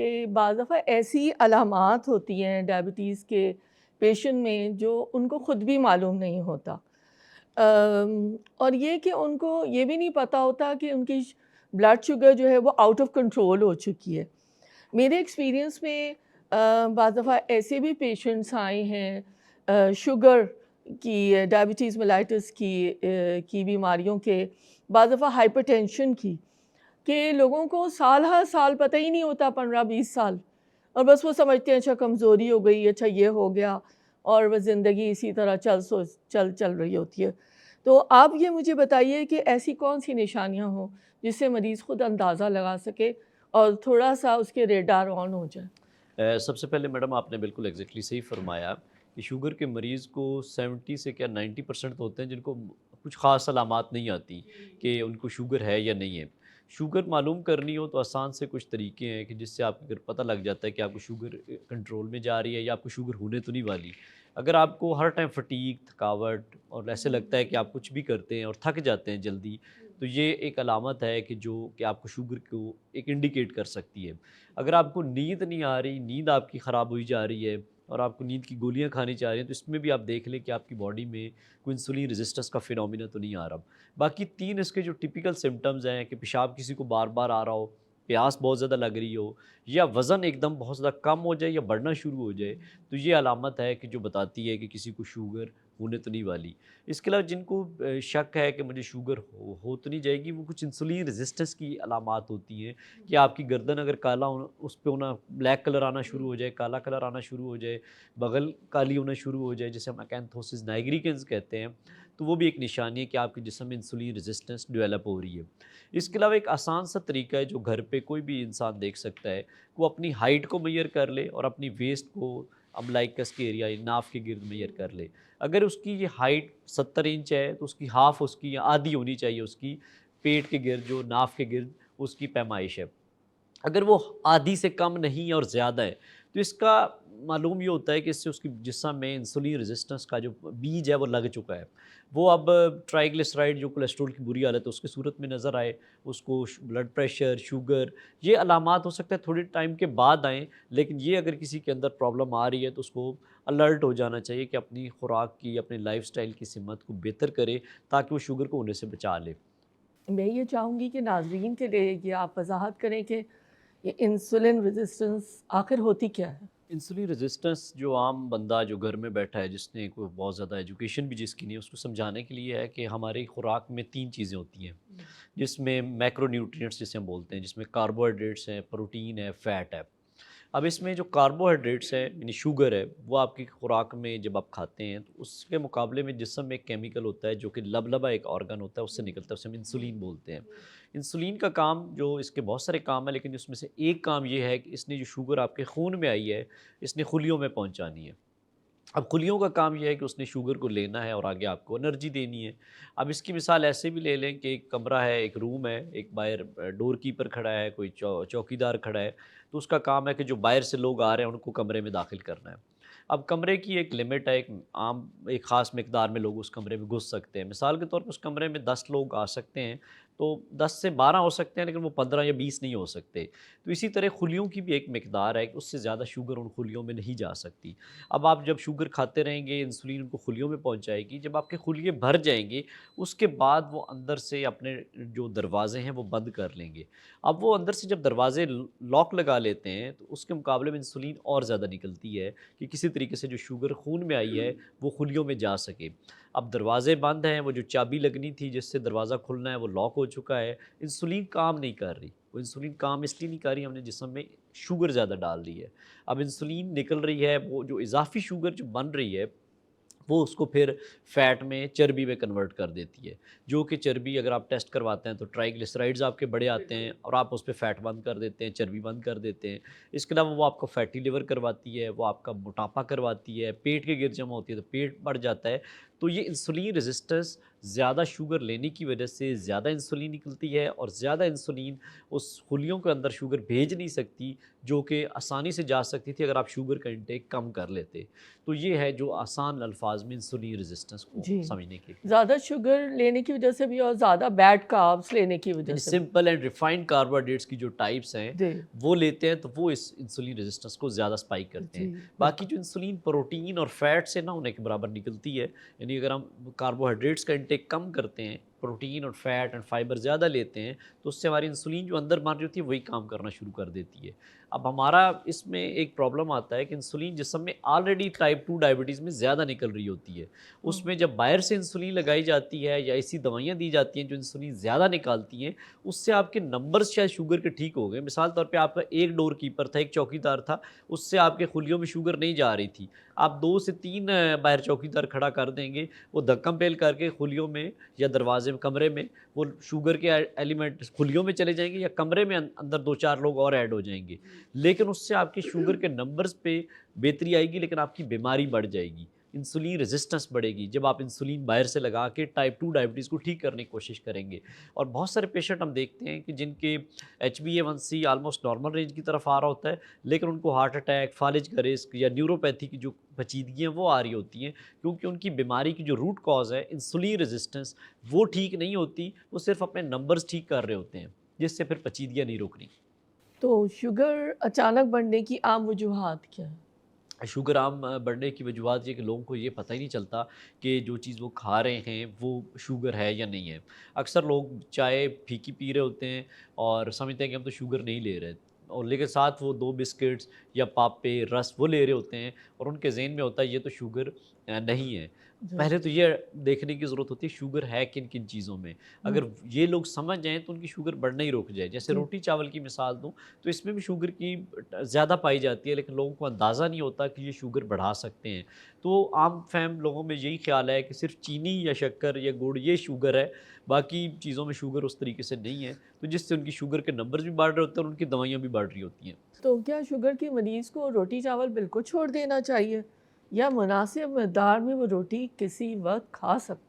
کہ بعض دفعہ ایسی علامات ہوتی ہیں ڈائبٹیز کے پیشنٹ میں جو ان کو خود بھی معلوم نہیں ہوتا، اور یہ کہ ان کو یہ بھی نہیں پتہ ہوتا کہ ان کی بلڈ شوگر جو ہے وہ آؤٹ آف کنٹرول ہو چکی ہے۔ میرے ایکسپیرینس میں بعض دفعہ ایسے بھی پیشنٹس آئے ہیں شوگر کی، ڈائبٹیز ملائٹس کی بیماریوں کے، بعض دفعہ ہائپر ٹینشن کی، کہ لوگوں کو سال ہر سال پتہ ہی نہیں ہوتا، 15-20 سال، اور بس وہ سمجھتے ہیں اچھا کمزوری ہو گئی، اچھا یہ ہو گیا، اور وہ زندگی اسی طرح چل رہی ہوتی ہے۔ تو آپ یہ مجھے بتائیے کہ ایسی کون سی نشانیاں ہوں جس سے مریض خود اندازہ لگا سکے اور تھوڑا سا اس کے ریڈار آن ہو جائے؟ سب سے پہلے میڈم آپ نے بالکل ایگزیکٹلی صحیح فرمایا کہ شوگر کے مریض کو 70 سے کیا 90% تو ہوتے ہیں جن کو کچھ خاص علامات نہیں آتی کہ ان کو شوگر ہے یا نہیں ہے۔ شوگر معلوم کرنی ہو تو آسان سے کچھ طریقے ہیں کہ جس سے آپ کو اگر پتہ لگ جاتا ہے کہ آپ کو شوگر کنٹرول میں جا رہی ہے یا آپ کو شوگر ہونے تو نہیں والی۔ اگر آپ کو ہر ٹائم فٹیگ، تھکاوٹ اور ایسے لگتا ہے کہ آپ کچھ بھی کرتے ہیں اور تھک جاتے ہیں جلدی، تو یہ ایک علامت ہے کہ جو کہ آپ کو شوگر کو ایک انڈیکیٹ کر سکتی ہے۔ اگر آپ کو نیند نہیں آ رہی، نیند آپ کی خراب ہوئی جا رہی ہے اور آپ کو نیند کی گولیاں کھانی چاہ رہی ہیں، تو اس میں بھی آپ دیکھ لیں کہ آپ کی باڈی میں کوئی انسولین ریزسٹنس کا فینومینا تو نہیں آ رہا۔ باقی 3 اس کے جو ٹپیکل سمپٹمز ہیں کہ پیشاب کسی کو بار بار آ رہا ہو، پیاس بہت زیادہ لگ رہی ہو، یا وزن ایک دم بہت زیادہ کم ہو جائے یا بڑھنا شروع ہو جائے، تو یہ علامت ہے کہ جو بتاتی ہے کہ کسی کو شوگر ہونے تو نہیں والی۔ اس کے علاوہ جن کو شک ہے کہ مجھے شوگر ہو تو نہیں جائے گی، وہ کچھ انسولین ریزسٹنس کی علامات ہوتی ہیں کہ آپ کی گردن اگر کالا ہونا، اس پہ ہونا بلیک کلر آنا شروع ہو جائے، کالا کلر آنا شروع ہو جائے، بغل کالی ہونا شروع ہو جائے، جسے ہم اکینتھوسس نائگریکنز کہتے ہیں، تو وہ بھی ایک نشانی ہے کہ آپ کے جسم میں انسولین ریزسٹنس ڈیولپ ہو رہی ہے۔ اس کے علاوہ ایک آسان سا طریقہ ہے جو گھر پہ کوئی بھی انسان دیکھ سکتا ہے، وہ اپنی ہائٹ کو میئر کر لے اور اپنی ویسٹ کو امبلائکس کے ایریا ناف کے گرد میئر کر لے۔ اگر اس کی یہ ہائٹ 70 انچ ہے تو اس کی ہاف، اس کی یا آدھی ہونی چاہیے اس کی پیٹ کے گرد، جو ناف کے گرد اس کی پیمائش ہے۔ اگر وہ آدھی سے کم نہیں اور زیادہ ہے تو اس کا معلوم یہ ہوتا ہے کہ اس سے اس کی جسم میں انسولین ریزسٹنس کا جو بیج ہے وہ لگ چکا ہے۔ وہ اب ٹرائیگلیسرائڈ جو کولیسٹرول کی بری حالت ہے اس کی صورت میں نظر آئے، اس کو بلڈ پریشر، شوگر، یہ علامات ہو سکتا ہے تھوڑے ٹائم کے بعد آئیں، لیکن یہ اگر کسی کے اندر پرابلم آ رہی ہے تو اس کو الرٹ ہو جانا چاہیے کہ اپنی خوراک کی، اپنے لائف سٹائل کی سمت کو بہتر کرے تاکہ وہ شوگر کو ہونے سے بچا لے۔ میں یہ چاہوں گی کہ ناظرین کے لیے یہ آپ وضاحت کریں کہ یہ انسولین ریزسٹنس آخر ہوتی کیا ہے؟ انسولین ریزسٹنس جو عام بندہ جو گھر میں بیٹھا ہے، جس نے کوئی بہت زیادہ ایجوکیشن بھی جس کی نہیں ہے، اس کو سمجھانے کے لیے ہے کہ ہماری خوراک میں 3 چیزیں ہوتی ہیں، جس میں میکرو نیوٹرینٹس جسے ہم بولتے ہیں، جس میں کاربوہائیڈریٹس ہیں، پروٹین ہے، فیٹ ہے۔ اب اس میں جو کاربوہائیڈریٹس ہے یعنی شوگر ہے، وہ آپ کی خوراک میں جب آپ کھاتے ہیں تو اس کے مقابلے میں جسم میں ایک کیمیکل ہوتا ہے جو کہ لبلبا ایک آرگن ہوتا ہے، اس سے نکلتا ہے، اسے ہم انسولین بولتے ہیں۔ انسولین کا کام، جو اس کے بہت سارے کام ہیں لیکن اس میں سے ایک کام یہ ہے کہ اس نے جو شوگر آپ کے خون میں آئی ہے، اس نے خلیوں میں پہنچانی ہے۔ اب خلیوں کا کام یہ ہے کہ اس نے شوگر کو لینا ہے اور آگے آپ کو انرجی دینی ہے۔ اب اس کی مثال ایسے بھی لے لیں کہ ایک کمرہ ہے، ایک روم ہے، ایک باہر ڈور کیپر کھڑا ہے، کوئی چوکیدار کھڑا ہے، تو اس کا کام ہے کہ جو باہر سے لوگ آ رہے ہیں ان کو کمرے میں داخل کرنا ہے۔ اب کمرے کی ایک لمٹ ہے، ایک عام ایک خاص مقدار میں لوگ اس کمرے میں گھس سکتے ہیں۔ مثال کے طور پر اس کمرے میں 10 لوگ آ سکتے ہیں، تو 10 سے 12 ہو سکتے ہیں لیکن وہ 15 یا 20 نہیں ہو سکتے۔ تو اسی طرح خلیوں کی بھی ایک مقدار ہے کہ اس سے زیادہ شوگر ان خلیوں میں نہیں جا سکتی۔ اب آپ جب شوگر کھاتے رہیں گے، انسولین ان کو خلیوں میں پہنچائے گی، جب آپ کے خلیے بھر جائیں گے اس کے بعد وہ اندر سے اپنے جو دروازے ہیں وہ بند کر لیں گے۔ اب وہ اندر سے جب دروازے لاک لگا لیتے ہیں تو اس کے مقابلے میں انسولین اور زیادہ نکلتی ہے کہ کسی طریقے سے جو شوگر خون میں آئی ہے وہ خلیوں میں جا سکے۔ اب دروازے بند ہیں، وہ جو چابی لگنی تھی جس سے دروازہ کھلنا ہے وہ لاک ہو چکا ہے، انسولین کام نہیں کر رہی۔ وہ انسولین کام اس لیے نہیں کر رہی، ہم نے جسم میں شوگر زیادہ ڈال دی ہے۔ اب انسولین نکل رہی ہے، وہ جو اضافی شوگر جو بن رہی ہے وہ اس کو پھر فیٹ میں، چربی میں کنورٹ کر دیتی ہے، جو کہ چربی اگر آپ ٹیسٹ کرواتے ہیں تو ٹرائیگلیسرائڈز آپ کے بڑے آتے ہیں اور آپ اس پہ فیٹ بند کر دیتے ہیں، چربی بند کر دیتے ہیں۔ اس کے علاوہ وہ آپ کو فیٹی لیور کرواتی ہے، وہ آپ کا موٹاپا کرواتی ہے، پیٹ کے گرد جمع ہوتی ہے تو پیٹ بڑھ جاتا ہے۔ تو یہ انسولین ریزسٹنس زیادہ شوگر لینے کی وجہ سے زیادہ انسولین نکلتی ہے، اور زیادہ انسولین اس خلیوں کے اندر شوگر بھیج نہیں سکتی جو کہ آسانی سے جا سکتی تھی اگر آپ شوگر کا انٹیک کم کر لیتے۔ تو یہ ہے جو آسان الفاظ میں انسولین ریزسٹنس کو جی، سمجھنے کے لیے۔ زیادہ شوگر لینے کی وجہ سے بھی اور زیادہ بیڈ کاربس لینے کی وجہ یعنی سے بھی۔ سمپل اینڈ ریفائنڈ کاربوہائیڈریٹس کی جو ٹائپس ہیں جی وہ لیتے ہیں تو وہ اس انسولین ریزسٹنس کو زیادہ اسپائک کرتے ہیں۔ جی باقی بالکل جو انسولین پروٹین اور فیٹ سے نہ ہونے کے برابر نکلتی ہے، یعنی اگر ہم کاربوہائیڈریٹس کا انٹیک کم کرتے ہیں، پروٹین اور فیٹ اینڈ فائبر زیادہ لیتے ہیں، تو اس سے ہماری انسولین جو اندر بن رہی ہوتی ہے وہی کام کرنا شروع کر دیتی ہے۔ اب ہمارا اس میں ایک پرابلم آتا ہے کہ انسولین جسم میں آلریڈی ٹائپ 2 ڈائبٹیز میں زیادہ نکل رہی ہوتی ہے، اس میں جب باہر سے انسولین لگائی جاتی ہے یا ایسی دوائیاں دی جاتی ہیں جو انسولین زیادہ نکالتی ہیں، اس سے آپ کے نمبرز شاید شوگر کے ٹھیک ہو گئے۔ مثال طور پہ آپ کا ایک ڈور کیپر تھا، ایک چوکی دار تھا، اس سے آپ کے خلیوں میں شوگر نہیں جا رہی تھی، آپ 2 سے 3 باہر چوکی دار کھڑا کر دیں گے، وہ دھکم پیل کر کے خلیوں میں یا دروازے میں کمرے میں وہ شوگر کے ایلیمنٹ خلیوں میں چلے جائیں گے، یا کمرے میں اندر 2-4 لوگ اور ایڈ ہو جائیں گے، لیکن اس سے آپ کے شوگر کے نمبرز پہ بہتری آئے گی، لیکن آپ کی بیماری بڑھ جائے گی، انسولین ریزسٹنس بڑھے گی جب آپ انسولین باہر سے لگا کے ٹائپ 2 ڈائبٹیز کو ٹھیک کرنے کی کوشش کریں گے۔ اور بہت سارے پیشنٹ ہم دیکھتے ہیں کہ جن کے HbA1c آلموسٹ نارمل رینج کی طرف آ رہا ہوتا ہے، لیکن ان کو ہارٹ اٹیک، فالج کا رسک یا نیوروپیتھی کی جو پیچیدگیاں وہ آ رہی ہوتی ہیں، کیونکہ ان کی بیماری کی جو روٹ کاز ہے انسولین ریزسٹنس وہ ٹھیک نہیں ہوتی، وہ صرف اپنے نمبرز ٹھیک کر رہے ہوتے ہیں، جس سے پھر پیچیدگیاں نہیں رک رہی۔ تو شوگر اچانک بڑھنے کی عام وجوہات کیا ہیں؟ شوگر عام بڑھنے کی وجوہات یہ کہ لوگوں کو یہ پتہ ہی نہیں چلتا کہ جو چیز وہ کھا رہے ہیں وہ شوگر ہے یا نہیں ہے۔ اکثر لوگ چائے پھیکی پی رہے ہوتے ہیں اور سمجھتے ہیں کہ ہم تو شوگر نہیں لے رہے، اور لیکن ساتھ وہ 2 بسکٹس یا پاپے رس وہ لے رہے ہوتے ہیں، اور ان کے ذہن میں ہوتا ہے یہ تو شوگر نہیں ہے۔ جی پہلے تو یہ دیکھنے کی ضرورت ہوتی ہے شوگر ہے کن کن چیزوں میں۔ اگر یہ لوگ سمجھ جائیں تو ان کی شوگر بڑھنا ہی رک جائے۔ جیسے جی روٹی چاول کی مثال دوں تو اس میں بھی شوگر کی زیادہ پائی جاتی ہے، لیکن لوگوں کو اندازہ نہیں ہوتا کہ یہ شوگر بڑھا سکتے ہیں۔ تو عام فہم لوگوں میں یہی خیال ہے کہ صرف چینی یا شکر یا گڑ یہ شوگر ہے، باقی چیزوں میں شوگر اس طریقے سے نہیں ہے، تو جس سے ان کی شوگر کے نمبرز بھی بڑھ رہے ہوتے ہیں اور ان کی دوائیاں بھی بڑھ رہی ہوتی ہیں۔ تو کیا شوگر کے مریض کو روٹی چاول بالکل چھوڑ دینا چاہیے یا مناسب مقدار میں وہ روٹی کسی وقت کھا سکتا؟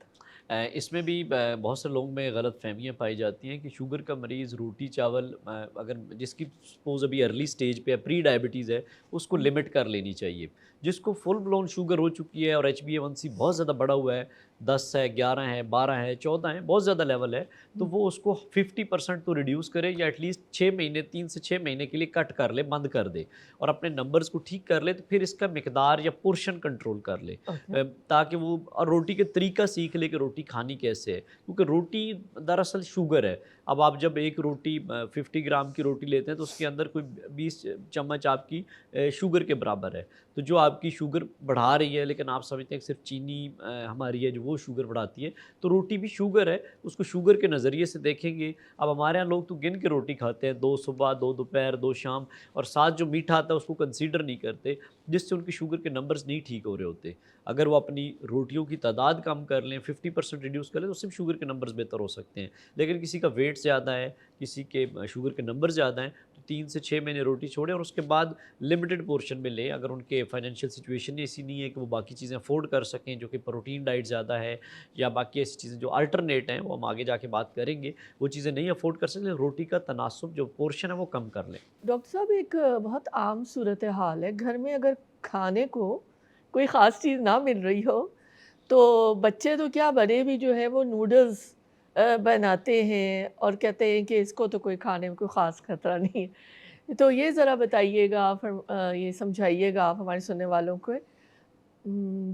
اس میں بھی بہت سے لوگوں میں غلط فہمیاں پائی جاتی ہیں کہ شوگر کا مریض روٹی چاول اگر جس کی سپوز ابھی ارلی سٹیج پہ ہے، پری ڈائبٹیز ہے، اس کو لمٹ کر لینی چاہیے۔ جس کو فل بلون شوگر ہو چکی ہے اور HbA1c بہت زیادہ بڑا ہوا ہے، 10 ہے، 11 ہے، 12 ہے، 14 ہے، بہت زیادہ لیول ہے، تو وہ اس کو 50% تو ریڈیوس کرے، یا ایٹ لیسٹ 6 مہینے 3 سے 6 مہینے کے لیے کٹ کر لے، بند کر دے، اور اپنے نمبرز کو ٹھیک کر لے، تو پھر اس کا مقدار یا پورشن کنٹرول کر لے، اوکے تاکہ وہ اور روٹی کے طریقہ سیکھ لے کہ روٹی کھانی کیسے ہے، کیونکہ روٹی دراصل شوگر ہے۔ اب آپ جب ایک روٹی 50 گرام کی روٹی لیتے ہیں تو اس کے اندر کوئی 20 چمچ آپ کی شوگر کے برابر ہے، تو جو آپ کی شوگر بڑھا رہی ہے، لیکن آپ سمجھتے ہیں کہ صرف چینی ہماری ہے جو وہ شوگر بڑھاتی ہے، تو روٹی بھی شوگر ہے، اس کو شوگر کے نظریے سے دیکھیں گے۔ اب ہمارے یہاں لوگ تو گن کے روٹی کھاتے ہیں، 2 صبح، 2 دوپہر، 2 شام، اور ساتھ جو میٹھا آتا ہے اس کو کنسیڈر نہیں کرتے، جس سے ان کی شوگر کے نمبرز نہیں ٹھیک ہو رہے ہوتے۔ اگر وہ اپنی روٹیوں کی تعداد کم کر لیں، 50% ریڈیوس کر لیں، تو اس سے بھی شوگر کے نمبرز بہتر ہو سکتے ہیں۔ لیکن کسی کا ویٹ زیادہ ہے، کسی کے شوگر کے نمبر زیادہ ہیں، تو 3 سے 6 مہینے روٹی چھوڑیں اور اس کے بعد لمیٹڈ پورشن میں لیں۔ اگر ان کے فائنینشیل سچویشن ایسی نہیں ہے کہ وہ باقی چیزیں افورڈ کر سکیں، جو کہ پروٹین ڈائٹ زیادہ ہے یا باقی ایسی چیزیں جو الٹرنیٹ ہیں، وہ ہم آگے جا کے بات کریں گے، وہ چیزیں نہیں افورڈ کر سکتے، روٹی کا تناسب جو پورشن ہے وہ کم کر لیں۔ ڈاکٹر صاحب ایک بہت عام صورتحال ہے گھر میں اگر کھانے کو کوئی خاص چیز نہ مل رہی ہو تو بچے تو کیا بڑے بھی جو ہے وہ نوڈلز بناتے ہیں اور کہتے ہیں کہ اس کو تو کوئی کھانے میں کوئی خاص خطرہ نہیں ہے۔ تو یہ ذرا بتائیے گا یہ سمجھائیے گا آپ ہمارے سننے والوں کو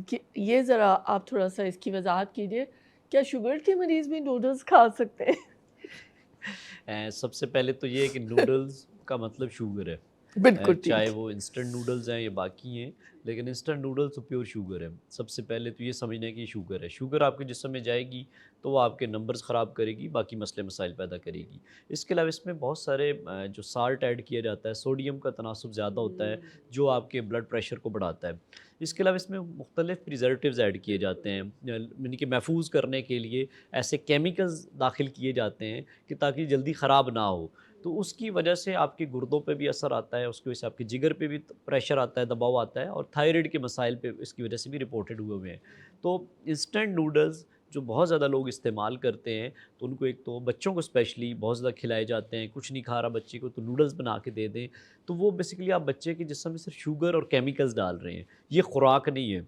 کہ یہ ذرا آپ تھوڑا سا اس کی وضاحت کیجیے، کیا شوگر کے مریض بھی نوڈلز کھا سکتے ہیں؟ سب سے پہلے تو یہ ہے کہ نوڈلز کا مطلب شوگر ہے، بالکل چاہے ٹھیک۔ وہ انسٹنٹ نوڈلز ہیں یا باقی ہیں، لیکن انسٹنٹ نوڈلز تو پیور شوگر ہے۔ سب سے پہلے تو یہ سمجھنا ہے کہ یہ شوگر ہے، شوگر آپ کے جسم میں جائے گی تو وہ آپ کے نمبرز خراب کرے گی، باقی مسئلے مسائل پیدا کرے گی۔ اس کے علاوہ اس میں بہت سارے جو سالٹ ایڈ کیا جاتا ہے، سوڈیم کا تناسب زیادہ ہوتا ہے جو آپ کے بلڈ پریشر کو بڑھاتا ہے۔ اس کے علاوہ اس میں مختلف پریزرویٹیوز ایڈ کیے جاتے ہیں، یعنی کہ محفوظ کرنے کے لیے ایسے کیمیکلز داخل کیے جاتے ہیں کہ تاکہ جلدی خراب نہ ہو۔ تو تو اس کی وجہ سے آپ کے گردوں پہ بھی اثر آتا ہے، اس کی وجہ سے آپ کے جگر پہ بھی پریشر آتا ہے، دباؤ آتا ہے، اور تھائرائڈ کے مسائل پہ اس کی وجہ سے بھی رپورٹڈ ہوئے ہیں۔ تو انسٹنٹ نوڈلز جو بہت زیادہ لوگ استعمال کرتے ہیں، تو ان کو ایک تو بچوں کو اسپیشلی بہت زیادہ کھلائے جاتے ہیں، کچھ نہیں کھا رہا بچے کو تو نوڈلز بنا کے دے دیں، تو وہ بیسیکلی آپ بچے کے جسم میں صرف شوگر اور کیمیکلز ڈال رہے ہیں، یہ خوراک نہیں ہے،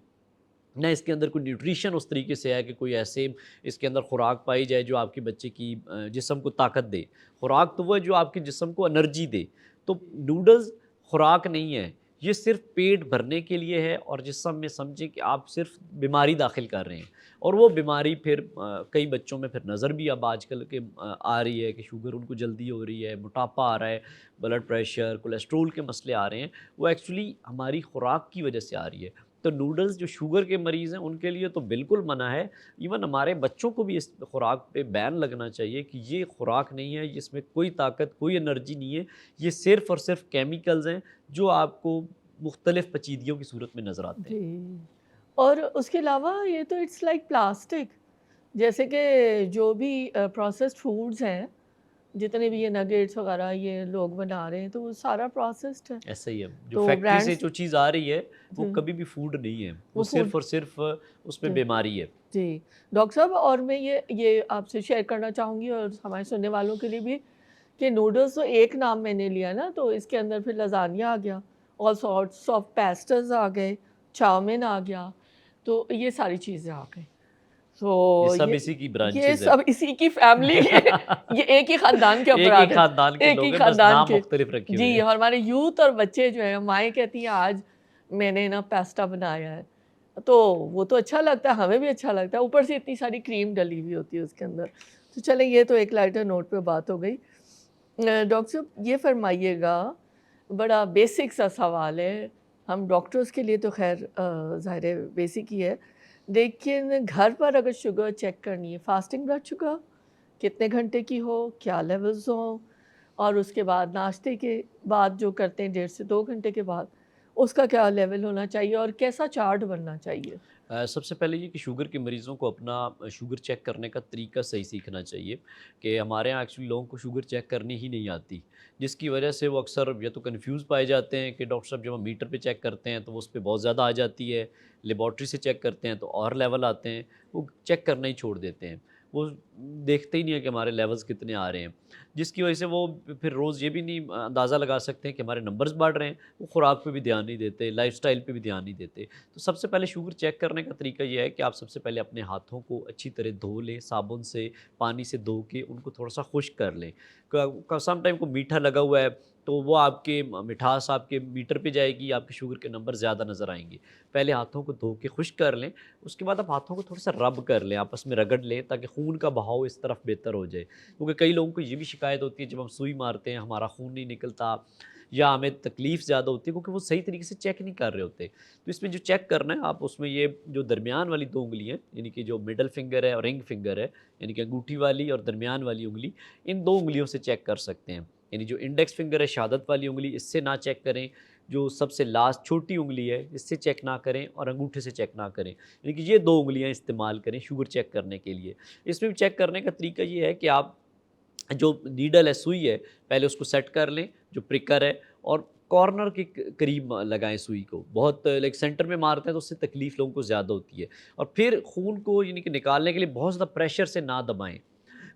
نہ اس کے اندر کوئی نیوٹریشن اس طریقے سے ہے کہ کوئی ایسے اس کے اندر خوراک پائی جائے جو آپ کے بچے کی جسم کو طاقت دے۔ خوراک تو وہ ہے جو آپ کے جسم کو انرجی دے۔ تو نوڈلز خوراک نہیں ہے، یہ صرف پیٹ بھرنے کے لیے ہے، اور جسم میں سمجھیں کہ آپ صرف بیماری داخل کر رہے ہیں، اور وہ بیماری پھر کئی بچوں میں پھر نظر بھی اب آج کل کے آ رہی ہے کہ شوگر ان کو جلدی ہو رہی ہے، موٹاپا آ رہا ہے، بلڈ پریشر، کولیسٹرول کے مسئلے آ رہے ہیں، وہ ایکچولی ہماری خوراک کی وجہ سے آ رہی ہے۔ تو نوڈلز جو شوگر کے مریض ہیں ان کے لیے تو بالکل منع ہے، ایون ہمارے بچوں کو بھی اس خوراک پہ بین لگنا چاہیے کہ یہ خوراک نہیں ہے، اس میں کوئی طاقت، کوئی انرجی نہیں ہے، یہ صرف اور صرف کیمیکلز ہیں جو آپ کو مختلف پیچیدگیوں کی صورت میں نظر آتے ہیں۔ جی، اور اس کے علاوہ یہ تو اٹس لائک پلاسٹک، جیسے کہ جو بھی پروسیسڈ فوڈز ہیں، جتنے بھی یہ نگیٹس وغیرہ یہ لوگ بنا رہے ہیں تو وہ سارا پروسیسڈ ہے، ایسا ہی ہے، جو تو فیکٹری سے برانڈس جو چیز آ رہی ہے وہ جو کبھی بھی فوڈ نہیں ہے، وہ وہ فوڈ صرف اور صرف اس میں جی بیماری ہے۔ جی ڈاکٹر صاحب، اور میں یہ آپ سے شیئر کرنا چاہوں گی اور ہمارے سننے والوں کے لیے بھی، کہ نوڈلس تو ایک نام میں نے لیا نا، تو اس کے اندر پھر لزانیہ آ گیا، آل سارٹس آف پیسٹرز آ گئے، چاؤمن آ گیا، تو یہ ساری چیزیں آ گئی، یہ تو سب اسی کی یہ برانچز ہیں۔ سب اسی کی فیملی کے، یہ ایک ہی خاندان کے ایک افراد ایک ہیں، خاندان کے ایک ہی لوگ ہیں، بس خاندان نام کے۔ مختلف رکھے ہوئے جی، ہیں۔ اور ہمارے یوتھ اور بچے جو ہیں، مائیں کہتی ہیں آج میں نے نا پیسٹا بنایا ہے، تو وہ تو اچھا لگتا ہے، ہمیں بھی اچھا لگتا ہے، اوپر سے اتنی ساری کریم ڈلی ہوئی ہوتی ہے اس کے اندر۔ تو چلیں، یہ تو ایک لائٹر نوٹ پہ بات ہو گئی۔ ڈاکٹر صاحب یہ فرمائیے گا، بڑا بیسک سا سوال ہے، ہم ڈاکٹرز کے لیے تو خیر ظاہر ہے بیسک ہی ہے، لیکن گھر پر اگر شوگر چیک کرنی ہے، فاسٹنگ بلڈ شوگر کتنے گھنٹے کی ہو، کیا لیولز ہوں، اور اس کے بعد ناشتے کے بعد جو کرتے ہیں 1.5 سے 2 گھنٹے کے بعد، اس کا کیا لیول ہونا چاہیے اور کیسا چارٹ بننا چاہیے؟ سب سے پہلے یہ کہ شوگر کے مریضوں کو اپنا شوگر چیک کرنے کا طریقہ صحیح سیکھنا چاہیے، کہ ہمارے یہاں ایکچولی لوگوں کو شوگر چیک کرنی ہی نہیں آتی، جس کی وجہ سے وہ اکثر یا تو کنفیوز پائے جاتے ہیں کہ ڈاکٹر صاحب جب ہم میٹر پہ چیک کرتے ہیں تو وہ اس پہ بہت زیادہ آ جاتی ہے، لیبارٹری سے چیک کرتے ہیں تو اور لیول آتے ہیں، وہ چیک کرنا ہی چھوڑ دیتے ہیں، وہ دیکھتے ہی نہیں ہے کہ ہمارے لیولز کتنے آ رہے ہیں، جس کی وجہ سے وہ پھر روز یہ بھی نہیں اندازہ لگا سکتے ہیں کہ ہمارے نمبرز بڑھ رہے ہیں، وہ خوراک پہ بھی دھیان نہیں دیتے، لائف سٹائل پہ بھی دھیان نہیں دیتے۔ تو سب سے پہلے شوگر چیک کرنے کا طریقہ یہ ہے کہ آپ سب سے پہلے اپنے ہاتھوں کو اچھی طرح دھو لیں، صابن سے، پانی سے دھو کے ان کو تھوڑا سا خشک کر لیں۔ سم ٹائم کو میٹھا لگا ہوا ہے تو وہ آپ کے مٹھاس آپ کے میٹر پہ جائے گی، آپ کے شوگر کے نمبر زیادہ نظر آئیں گے۔ پہلے ہاتھوں کو دھو کے خشک کر لیں، اس کے بعد آپ ہاتھوں کو تھوڑا سا رب کر لیں، آپس میں رگڑ لیں تاکہ خون کا بہاؤ اس طرف بہتر ہو جائے، کیونکہ کئی لوگوں کو یہ بھی شکایت ہوتی ہے جب ہم سوئی مارتے ہیں ہمارا خون نہیں نکلتا، یا ہمیں تکلیف زیادہ ہوتی ہے کیونکہ وہ صحیح طریقے سے چیک نہیں کر رہے ہوتے۔ تو اس میں جو چیک کرنا ہے آپ اس میں یہ جو درمیان والی 2 انگلی ہیں، یعنی کہ جو مڈل فنگر ہے اور رنگ فنگر ہے، یعنی کہ انگوٹھی والی اور درمیان والی انگلی، ان 2 انگلیوں سے چیک کر سکتے ہیں۔ یعنی جو انڈیکس فنگر ہے شہادت والی انگلی، اس سے نہ چیک کریں، جو سب سے لاسٹ چھوٹی انگلی ہے اس سے چیک نہ کریں، اور انگوٹھے سے چیک نہ کریں، یعنی کہ یہ 2 انگلیاں استعمال کریں شوگر چیک کرنے کے لیے۔ اس میں بھی چیک کرنے کا طریقہ یہ ہے کہ آپ جو نیڈل ہے، سوئی ہے، پہلے اس کو سیٹ کر لیں، جو پرکر ہے، اور کارنر کے قریب لگائیں سوئی کو، بہت لائک سینٹر میں مارتے ہیں تو اس سے تکلیف لوگوں کو زیادہ ہوتی ہے، اور پھر خون کو یعنی کہ نکالنے کے لیے بہت زیادہ پریشر سے نہ دبائیں،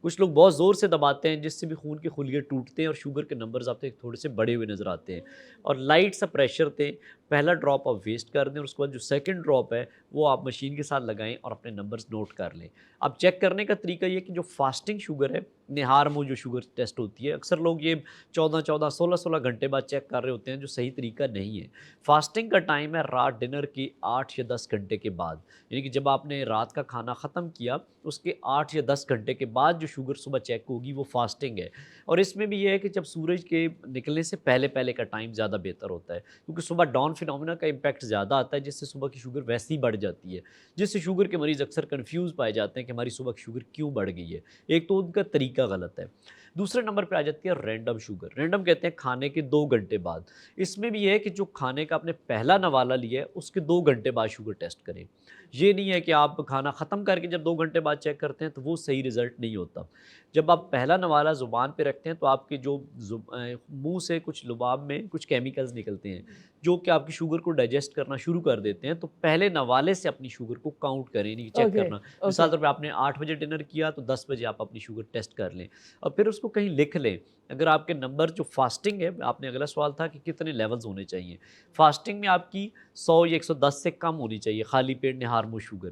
کچھ لوگ بہت زور سے دباتے ہیں جس سے بھی خون کے خلیے ٹوٹتے ہیں اور شوگر کے نمبرز آپ تک تھوڑے سے بڑے ہوئے نظر آتے ہیں، اور لائٹ سا پریشر دیں، پہلا ڈراپ آپ ویسٹ کر دیں اور اس کے بعد جو سیکنڈ ڈراپ ہے وہ آپ مشین کے ساتھ لگائیں اور اپنے نمبرز نوٹ کر لیں۔ اب چیک کرنے کا طریقہ یہ کہ جو فاسٹنگ شوگر ہے، نہار جو شوگر ٹیسٹ ہوتی ہے، اکثر لوگ یہ 14 16 گھنٹے بعد چیک کر رہے ہوتے ہیں، جو صحیح طریقہ نہیں ہے۔ فاسٹنگ کا ٹائم ہے رات ڈنر کے 8 یا 10 گھنٹے کے بعد، یعنی کہ جب آپ نے رات کا کھانا ختم کیا اس کے 8 یا 10 گھنٹے کے بعد جو شوگر صبح چیک ہوگی وہ فاسٹنگ ہے، اور اس میں بھی یہ ہے کہ جب سورج کے نکلنے سے پہلے پہلے کا ٹائم زیادہ بہتر ہوتا ہے، کیونکہ صبح ڈاؤن فینومینا کا امپیکٹ زیادہ آتا ہے جس سے صبح کی شوگر ویسے ہی بڑھ جاتی ہے، جس سے شوگر کے مریض اکثر کنفیوز پائے جاتے ہیں کہ ہماری صبح کی شوگر کیوں بڑھ گئی ہے۔ ایک تو ان کا طریقہ غلط ہے، دوسرے نمبر پہ آ جاتی ہے رینڈم شوگر. رینڈم کہتے ہیں کھانے کے 2 گھنٹے بعد. اس میں بھی یہ ہے کہ جو کھانے کا آپ نے پہلا نوالا لیا ہے اس کے 2 گھنٹے بعد شوگر ٹیسٹ کریں. یہ نہیں ہے کہ آپ کھانا ختم کر کے جب 2 گھنٹے بعد چیک کرتے ہیں تو وہ صحیح رزلٹ نہیں ہوتا. جب آپ پہلا نوالا زبان پہ رکھتے ہیں تو آپ کے جو منہ سے کچھ لباب میں کچھ کیمیکلز نکلتے ہیں جو کہ آپ کی شوگر کو ڈائجسٹ کرنا شروع کر دیتے ہیں. تو پہلے نوالے سے اپنی شوگر کو کاؤنٹ کریں, نہیں چیک اوکے. کرنا. اوکے. مثال طور پہ آپ نے 8 بجے ڈنر کیا تو 10 بجے آپ اپنی شوگر ٹیسٹ کر لیں اور پھر اس کو کہیں لکھ لیں. اگر آپ کے نمبر جو فاسٹنگ ہے, آپ نے اگلا سوال تھا کہ کتنے لیولز ہونے چاہیے, فاسٹنگ میں آپ کی 100 یا 110 سے کم ہونی چاہیے خالی پیٹ نہار شوگر.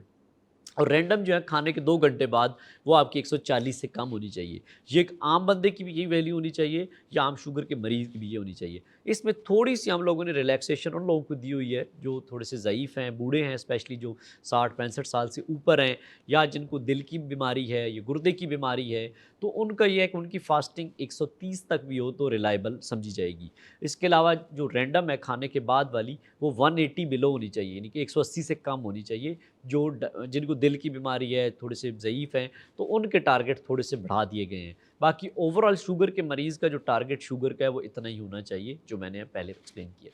اور رینڈم جو ہے کھانے کے 2 گھنٹے بعد وہ آپ کی 140 سے کم ہونی چاہیے. یہ ایک عام بندے کی بھی یہی ویلیو ہونی چاہیے یا عام شوگر کے مریض کی بھی یہ ہونی چاہیے. اس میں تھوڑی سی ہم لوگوں نے ریلیکسیشن ان لوگوں کو دی ہوئی ہے جو تھوڑے سے ضعیف ہیں, بوڑھے ہیں, اسپیشلی جو 60-65 سال سے اوپر ہیں یا جن کو دل کی بیماری ہے یا گردے کی بیماری ہے, تو ان کا یہ ہے کہ ان کی فاسٹنگ 130 تک بھی ہو تو ریلائبل سمجھی جائے گی. اس کے علاوہ جو رینڈم ہے کھانے کے بعد والی وہ 180 بلو ہونی چاہیے, یعنی کہ 180 سے کم ہونی چاہیے. جو جن کو دل کی بیماری ہے, تھوڑے سے ضعیف ہیں, تو ان کے ٹارگٹ تھوڑے سے بڑھا دیے گئے ہیں. باقی اوور آل شوگر کے مریض کا جو ٹارگٹ شوگر کا ہے وہ اتنا ہی ہونا چاہیے جو میں نے پہلے ایکسپلین کیا.